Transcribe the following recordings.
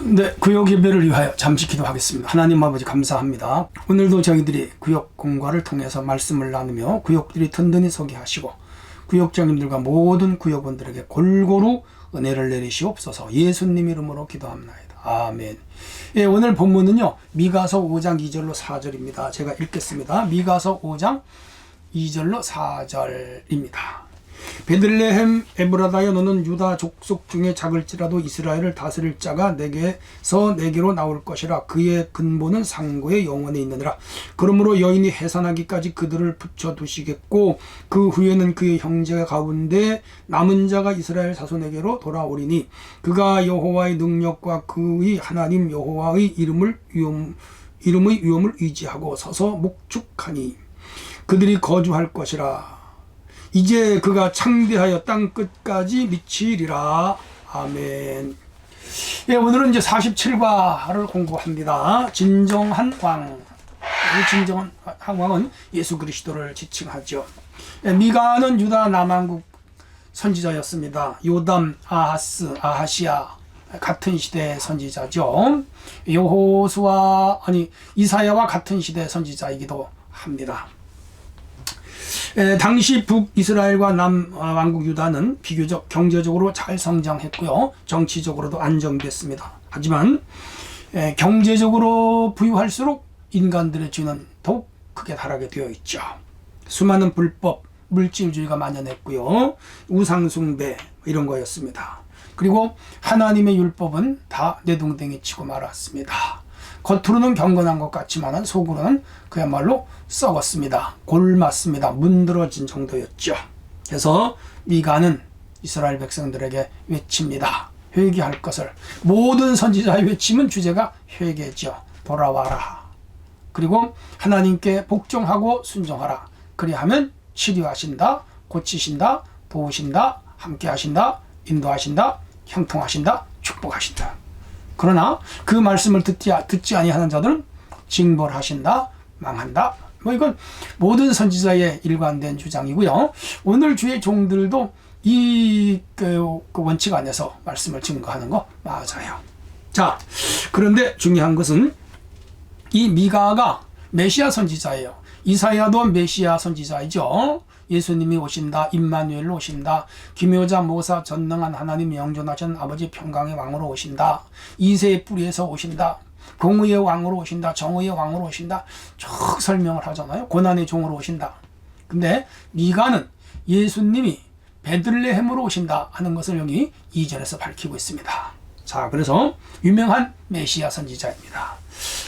네, 구역 예배를 위하여 잠시 기도하겠습니다. 하나님 아버지 감사합니다. 오늘도 저희들이 구역 공과를 통해서 말씀을 나누며 구역들이 든든히 서게 하시고 구역장님들과 모든 구역원들에게 골고루 은혜를 내리시옵소서. 예수님 이름으로 기도합나이다. 아멘. 예, 오늘 본문은요 미가서 5장 2절로 4절입니다. 제가 읽겠습니다. 미가서 5장 2절로 4절입니다. 베들레헴 에브라다여, 너는 유다 족속 중에 작을지라도 이스라엘을 다스릴 자가 내게서 내게로 나올 것이라. 그의 근본은 상고의 영원에 있느니라. 그러므로 여인이 해산하기까지 그들을 붙여두시겠고 그 후에는 그의 형제 가운데 남은 자가 이스라엘 자손에게로 돌아오리니 그가 여호와의 능력과 그의 하나님 여호와의 이름의 위엄을 의지하고 서서 목축하니 그들이 거주할 것이라. 이제 그가 창대하여 땅 끝까지 미치리라. 아멘. 예, 오늘은 이제 47과를 공부합니다. 진정한 왕. 이 진정한 왕은 예수 그리스도를 지칭하죠. 예, 미가는 유다 남왕국 선지자였습니다. 요담, 아하스, 아하시아 같은 시대의 선지자죠. 이사야와 같은 시대의 선지자이기도 합니다. 당시 북이스라엘과 남왕국 유다는 비교적 경제적으로 잘 성장했고요. 정치적으로도 안정됐습니다. 하지만 경제적으로 부유할수록 인간들의 죄는 더욱 크게 달하게 되어 있죠. 수많은 불법, 물질주의가 만연했고요. 우상숭배 이런 거였습니다. 그리고 하나님의 율법은 다 내동댕이 치고 말았습니다. 겉으로는 경건한 것 같지만 속으로는 그야말로 썩었습니다. 골맞습니다. 문드러진 정도였죠. 그래서 미가는 이스라엘 백성들에게 외칩니다. 회개할 것을. 모든 선지자의 외침은 주제가 회개죠. 돌아와라. 그리고 하나님께 복종하고 순종하라. 그리하면 치료하신다, 고치신다, 도우신다, 함께하신다, 인도하신다, 형통하신다, 축복하신다. 그러나 그 말씀을 듣지 아니하는 자들은 징벌하신다, 망한다. 이건 모든 선지자의 일관된 주장이고요. 오늘 주의 종들도 이 원칙 안에서 말씀을 증거하는 거 맞아요. 자, 그런데 중요한 것은 이 미가가 메시아 선지자예요. 이사야도 메시아 선지자이죠. 예수님이 오신다, 임마누엘로 오신다, 기묘자 모사 전능한 하나님 영존하신 아버지 평강의 왕으로 오신다, 이새의 뿌리에서 오신다, 공의의 왕으로 오신다, 정의의 왕으로 오신다, 쭉 설명을 하잖아요. 고난의 종으로 오신다. 근데 미가는 예수님이 베들레헴으로 오신다 하는 것을 여기 2절에서 밝히고 있습니다. 자, 그래서 유명한 메시아 선지자입니다.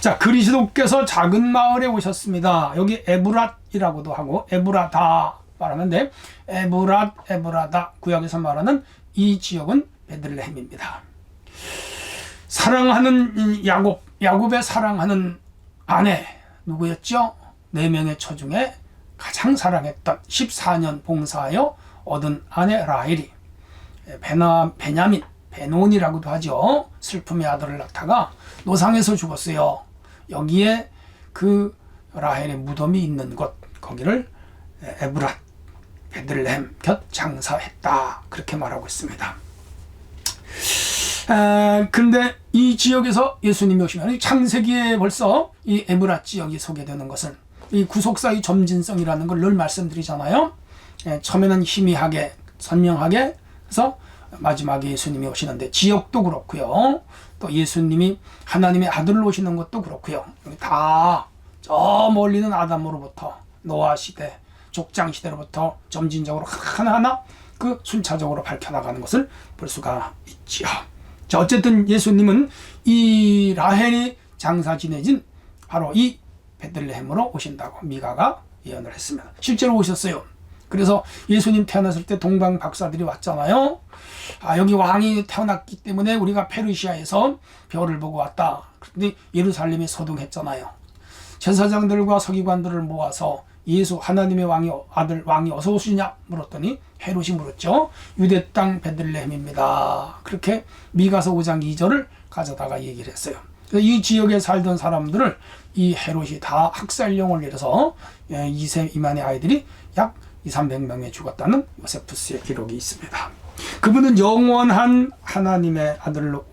자, 그리스도께서 작은 마을에 오셨습니다. 여기 에브랏이라고도 하고 에브라다 말하는데 에브라다 구약에서 말하는 이 지역은 베들레헴입니다. 사랑하는 야곱의 사랑하는 아내 누구였죠? 4명의 처 중에 가장 사랑했던 14년 봉사하여 얻은 아내 라헬이 베냐민, 베논이라고도 하죠. 슬픔의 아들을 낳다가 노상에서 죽었어요. 여기에 그 라헬의 무덤이 있는 곳, 거기를 에브랏, 베들레헴 곁 장사했다. 그렇게 말하고 있습니다. 근데 이 지역에서 예수님이 오시면 창세기에 벌써 이 에브랏 지역이 소개되는 것을, 이 구속사의 점진성이라는 걸 늘 말씀드리잖아요. 처음에는 희미하게 선명하게 해서 마지막에 예수님이 오시는데 지역도 그렇고요. 또 예수님이 하나님의 아들로 오시는 것도 그렇고요. 다 저 멀리는 아담으로부터 노아 시대, 족장 시대로부터 점진적으로 하나하나 그 순차적으로 밝혀나가는 것을 볼 수가 있지요. 자, 어쨌든 예수님은 이 라헬이 장사 지내진 바로 이 베들레헴으로 오신다고 미가가 예언을 했습니다. 실제로 오셨어요. 그래서 예수님 태어났을 때 동방 박사들이 왔잖아요. 여기 왕이 태어났기 때문에 우리가 페르시아에서 별을 보고 왔다. 그런데 예루살렘이 소동했잖아요. 제사장들과 서기관들을 모아서 예수 하나님의 왕이 어서 오시냐 물었더니 헤롯이 물었죠. 유대 땅 베들레헴입니다. 그렇게 미가서 5장 2절을 가져다가 얘기를 했어요. 이 지역에 살던 사람들을 이 헤롯이 다 학살령을 내려서 2세 미만의 아이들이 약 200~300명에 죽었다는 요세푸스의 기록이 있습니다. 그분은 영원한 하나님의 아들로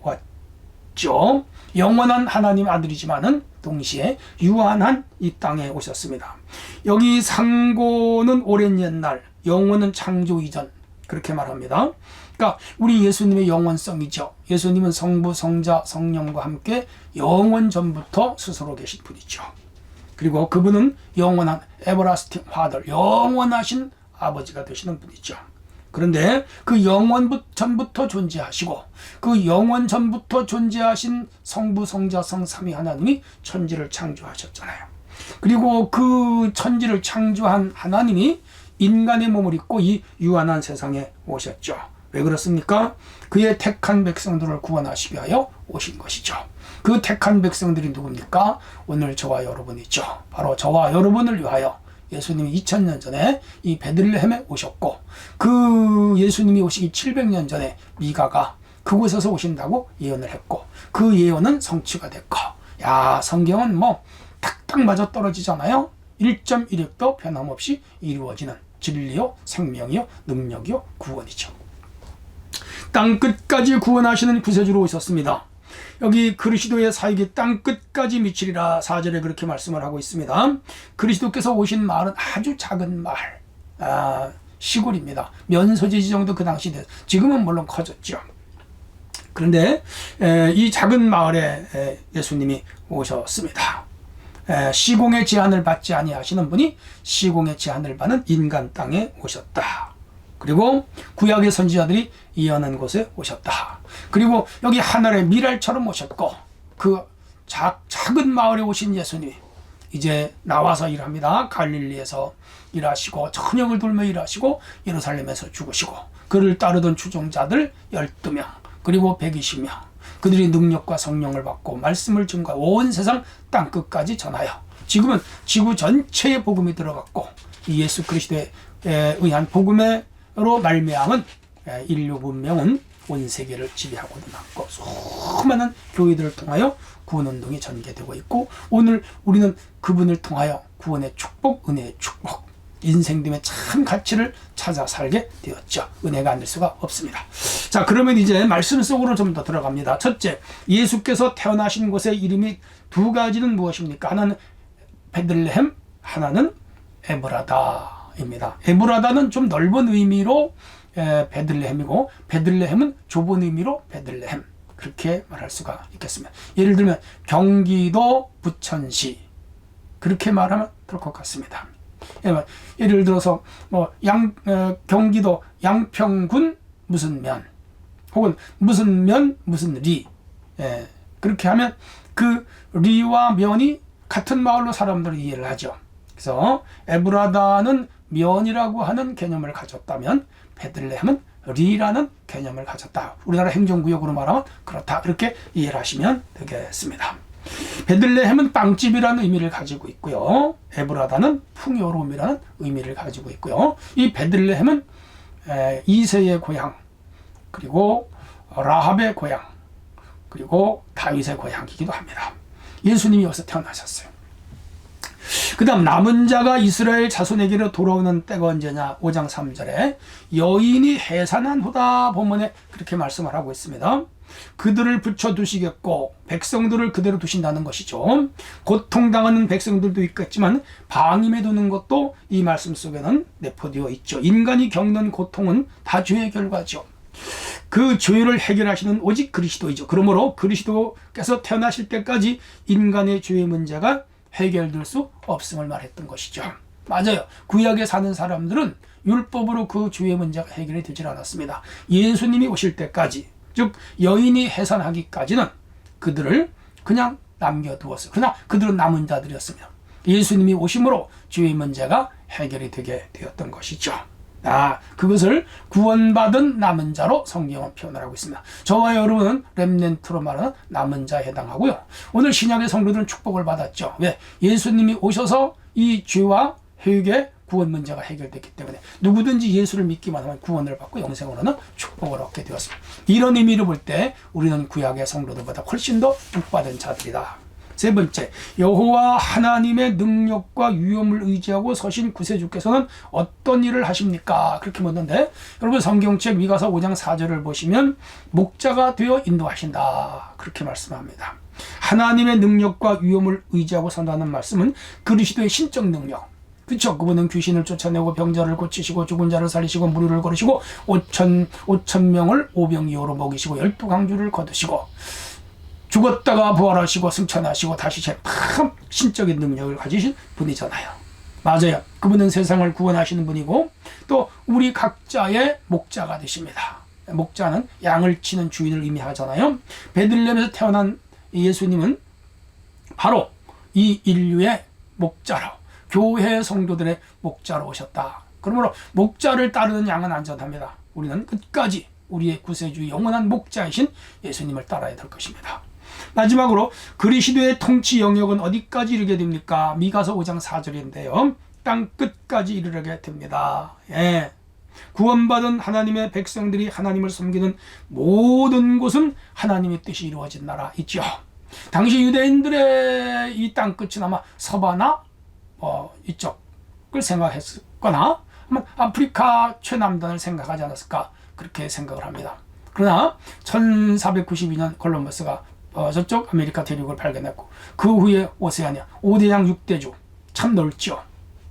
오셨죠. 영원한 하나님 아들이지만은 동시에 유한한 이 땅에 오셨습니다. 여기 상고는 오랜 옛날, 영원은 창조 이전, 그렇게 말합니다. 그러니까 우리 예수님의 영원성이죠. 예수님은 성부, 성자, 성령과 함께 영원 전부터 스스로 계신 분이죠. 그리고 그분은 영원한 에버라스팅 파더, 영원하신 아버지가 되시는 분이죠. 그런데 그 영원 전부터 존재하시고 그 영원 전부터 존재하신 성부, 성자, 성삼위 하나님이 천지를 창조하셨잖아요. 그리고 그 천지를 창조한 하나님이 인간의 몸을 입고 이 유한한 세상에 오셨죠. 왜 그렇습니까? 그의 택한 백성들을 구원하시기 위하여 오신 것이죠. 그 택한 백성들이 누굽니까? 오늘 저와 여러분이죠. 바로 저와 여러분을 위하여 예수님이 2000년 전에 이 베들레헴에 오셨고, 그 예수님이 오시기 700년 전에 미가가 그곳에서 오신다고 예언을 했고, 그 예언은 성취가 됐고, 야, 성경은 뭐 딱딱 맞아 떨어지잖아요. 1.1획도 변함없이 이루어지는 진리요, 생명이요, 능력이요, 구원이죠. 땅 끝까지 구원하시는 구세주로 오셨습니다. 여기 그리스도의 사역이 땅 끝까지 미치리라 4절에 그렇게 말씀을 하고 있습니다. 그리스도께서 오신 마을은 아주 작은 마을, 시골입니다. 면소재지 정도 그 당시 지금은 물론 커졌죠. 그런데 이 작은 마을에 예수님이 오셨습니다. 시공의 제한을 받지 아니하시는 분이 시공의 제한을 받는 인간 땅에 오셨다. 그리고 구약의 선지자들이 예언한 곳에 오셨다. 그리고 여기 하늘의 미랄처럼 오셨고, 그 작은 마을에 오신 예수님이 이제 나와서 일합니다. 갈릴리에서 일하시고 천역을 돌며 일하시고 예루살렘에서 죽으시고, 그를 따르던 추종자들 12명 그리고 120명, 그들이 능력과 성령을 받고 말씀을 증거하여 온 세상 땅끝까지 전하여, 지금은 지구 전체에 복음이 들어갔고 이 예수 그리스도에 의한 복음으로 말미암은 인류 문명은 온 세계를 지배하고 있고, 수많은 교회들을 통하여 구원운동이 전개되고 있고, 오늘 우리는 그분을 통하여 구원의 축복, 은혜의 축복, 인생됨의 참 가치를 찾아 살게 되었죠. 은혜가 안 될 수가 없습니다. 자, 그러면 이제 말씀 속으로 좀 더 들어갑니다. 첫째, 예수께서 태어나신 곳의 이름이 두 가지는 무엇입니까? 하나는 베들레헴, 하나는 에브라다입니다. 에브라다는 좀 넓은 의미로 베들레헴이고, 베들레헴은 좁은 의미로 베들레헴, 그렇게 말할 수가 있겠습니다. 예를 들면 경기도 부천시, 그렇게 말하면 될 것 같습니다. 예를 들어서 경기도 양평군 무슨 면, 혹은 무슨 면 무슨 리, 그렇게 하면 그 리와 면이 같은 마을로 사람들이 이해를 하죠. 그래서 에브라다는 면이라고 하는 개념을 가졌다면 베들레헴은 리라는 개념을 가졌다. 우리나라 행정구역으로 말하면 그렇다, 이렇게 이해를 하시면 되겠습니다. 베들레헴은 빵집이라는 의미를 가지고 있고요. 에브라다는 풍요로움이라는 의미를 가지고 있고요. 이 베들레헴은 이새의 고향, 그리고 라합의 고향, 그리고 다윗의 고향이기도 합니다. 예수님이 여기서 태어나셨어요. 그 다음 남은 자가 이스라엘 자손에게로 돌아오는 때가 언제냐, 5장 3절에 여인이 해산한 후다 본문에 그렇게 말씀을 하고 있습니다. 그들을 붙여두시겠고 백성들을 그대로 두신다는 것이죠. 고통당하는 백성들도 있겠지만 방임해 두는 것도 이 말씀 속에는 내포되어 있죠. 인간이 겪는 고통은 다 죄의 결과죠. 그 죄를 해결하시는 오직 그리스도이죠. 그러므로 그리스도께서 태어나실 때까지 인간의 죄의 문제가 해결될 수 없음을 말했던 것이죠. 맞아요. 구약에 사는 사람들은 율법으로 그 죄의 문제가 해결이 되질 않았습니다. 예수님이 오실 때까지, 즉 여인이 해산하기까지는 그들을 그냥 남겨두었어요. 그러나 그들은 남은 자들이었습니다. 예수님이 오심으로 죄의 문제가 해결이 되게 되었던 것이죠. 그것을 구원받은 남은 자로 성경은 표현을 하고 있습니다. 저와 여러분은 렘넌트로 말하는 남은 자에 해당하고요. 오늘 신약의 성도들은 축복을 받았죠. 왜? 예수님이 오셔서 이 죄와 회개, 구원 문제가 해결됐기 때문에 누구든지 예수를 믿기만 하면 구원을 받고 영생으로는 축복을 얻게 되었습니다. 이런 의미로 볼 때 우리는 구약의 성도들보다 훨씬 더 복받은 자들이다. 세 번째, 여호와 하나님의 능력과 위엄을 의지하고 서신 구세주께서는 어떤 일을 하십니까? 그렇게 묻는데, 여러분 성경책 미가서 5장 4절을 보시면 목자가 되어 인도하신다, 그렇게 말씀합니다. 하나님의 능력과 위엄을 의지하고 산다는 말씀은 그리스도의 신적 능력, 그렇죠? 그분은 귀신을 쫓아내고 병자를 고치시고 죽은 자를 살리시고 무리를 걸으시고 5천 명을 오병이어로 먹이시고 12강주를 거두시고 죽었다가 부활하시고 승천하시고 다시 참 신적인 능력을 가지신 분이잖아요. 맞아요. 그분은 세상을 구원하시는 분이고 또 우리 각자의 목자가 되십니다. 목자는 양을 치는 주인을 의미하잖아요. 베들레헴에서 태어난 예수님은 바로 이 인류의 목자로, 교회 성도들의 목자로 오셨다. 그러므로 목자를 따르는 양은 안전합니다. 우리는 끝까지 우리의 구세주 영원한 목자이신 예수님을 따라야 될 것입니다. 마지막으로 그리스도의 통치 영역은 어디까지 이르게 됩니까? 미가서 5장 4절인데요. 땅 끝까지 이르게 됩니다. 예. 구원받은 하나님의 백성들이 하나님을 섬기는 모든 곳은 하나님의 뜻이 이루어진 나라 있죠. 당시 유대인들의 이 땅 끝은 아마 서바나 이쪽을 생각했거나 아프리카 최남단을 생각하지 않았을까, 그렇게 생각을 합니다. 그러나 1492년 콜럼버스가 저쪽 아메리카 대륙을 발견했고 그 후에 오세아니아 5대양 6대주, 참 넓죠.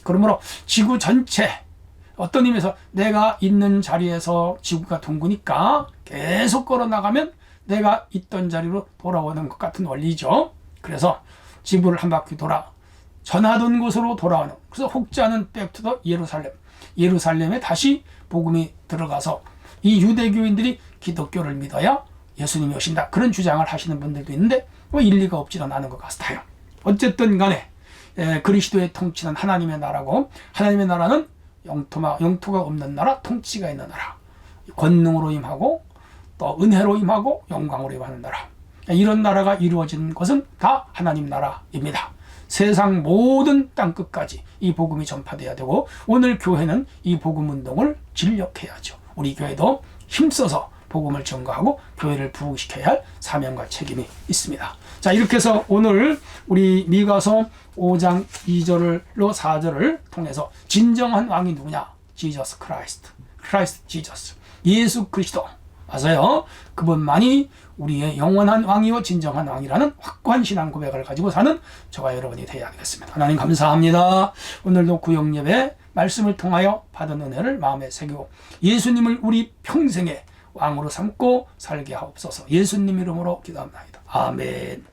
그러므로 지구 전체, 어떤 의미에서 내가 있는 자리에서 지구가 둥그니까 계속 걸어나가면 내가 있던 자리로 돌아오는 것 같은 원리죠. 그래서 지구를 한 바퀴 돌아 전하던 곳으로 돌아오는, 그래서 혹자는 백투더 예루살렘, 예루살렘에 다시 복음이 들어가서 이 유대교인들이 기독교를 믿어야 예수님이 오신다, 그런 주장을 하시는 분들도 있는데 일리가 없지는 않은 것 같아요. 어쨌든 간에 그리스도의 통치는 하나님의 나라고, 하나님의 나라는 영토가 없는 나라, 통치가 있는 나라, 권능으로 임하고 또 은혜로 임하고 영광으로 임하는 나라, 이런 나라가 이루어진 것은 다 하나님 나라입니다. 세상 모든 땅끝까지 이 복음이 전파돼야 되고, 오늘 교회는 이 복음 운동을 진력해야죠. 우리 교회도 힘써서 복음을 전가하고 교회를 부흥시켜야 할 사명과 책임이 있습니다. 자, 이렇게 해서 오늘 우리 미가서 5장 2절로 4절을 통해서 진정한 왕이 누구냐? 지저스 크라이스트, 크라이스트 지저스, 예수 그리스도, 맞아요. 그분만이 우리의 영원한 왕이요 진정한 왕이라는 확고한 신앙 고백을 가지고 사는 저와 여러분이 되어야 되겠습니다. 하나님 감사합니다. 오늘도 구역예배 말씀을 통하여 받은 은혜를 마음에 새기고 예수님을 우리 평생에 왕으로 삼고 살게 하옵소서. 예수님 이름으로 기도합니다. 아멘.